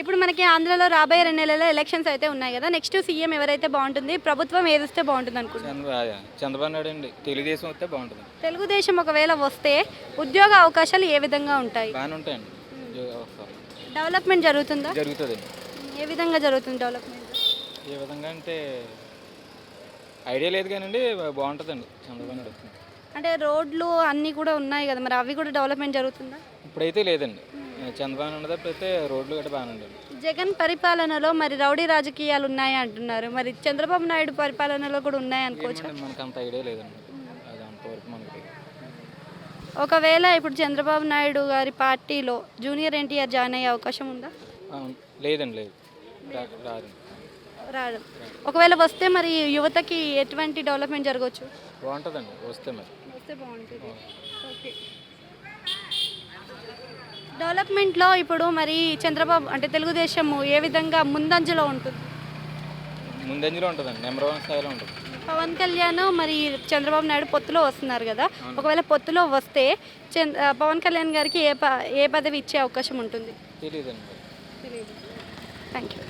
ఇప్పుడు మనకి ఆంధ్రాలో రాబోయే 2 నెలల్లో ఎలక్షన్స్ అయితే ఉన్నాయి కదా. నెక్స్ట్ సీఎం ఎవరైతే బాగుంటుంది, ప్రభుత్వం ఏదిస్తే బాగుంటుంది అనుకుంటున్నారు? చంద్రబాబు నాయుడు అండి. తెలుగుదేశం వస్తే బాగుంటుంది. తెలుగుదేశం ఒకవేళ వస్తే ఉద్యోగ అవకాశాలు ఏ విధంగా ఉంటాయి? బాగానే ఉంటాయండి. అవసరం డెవలప్మెంట్ జరుగుతుందా? జరుగుతుందండి. ఏ విధంగా జరుగుతుంది డెవలప్మెంట్? ఏ విధంగా అంటే ఐడియా లేదు కానండి, బాగుంటుందండి చంద్రబాబు నాయుడు వస్తుంది. అంటే రోడ్లు అన్నీ కూడా ఉన్నాయి కదా, మరి అవి కూడా డెవలప్మెంట్ జరుగుతుందా? ఇప్పుడైతే లేదండి. చంద్రబాబు నాయుడు ఇప్పుడైతే రోడ్లు గట్రా బాగానే ఉండండి. జగన్ పరిపాలనలో మరి రౌడీ రాజకీయాలు ఉన్నాయి అంటున్నారు. మరి చంద్రబాబు నాయుడు పరిపాలనలో కూడా ఉన్నాయి అనుకోవచ్చు. మనకు అంత ఐడియా లేదండి. అది అంతవరకు మనకు తెలియదు. ఒకవేళ ఇప్పుడు చంద్రబాబు నాయుడు గారి పార్టీలో జూనియర్ ఎన్టీఆర్ జాయిన్ అయ్యే అవకాశం ఉందా? లేదండి, లేదు. రాదు. రాడు. ఒకవేళ వస్తే మరి యువతకి ఎటువంటి డెవలప్మెంట్ జరగవచ్చు? బాగుంటుందండి వస్తే బాగుంటుంది. ఓకే. డెవలప్మెంట్లో ఇప్పుడు మరి చంద్రబాబు అంటే తెలుగుదేశం ఏ విధంగా ముందంజలో ఉంటుంది? ముందంజలో ఉంటుందండి. నెంబర్ 1 స్థాయిలో ఉంటుంది. పవన్ కళ్యాణ్ మరి చంద్రబాబు నాయుడు పొత్తులో వస్తున్నారు కదా. ఒకవేళ పొత్తులో వస్తే పవన్ కళ్యాణ్ గారికి ఏ పదవి ఇచ్చే అవకాశం ఉంటుంది? తెలియదండి. తెలియదు. Thank you.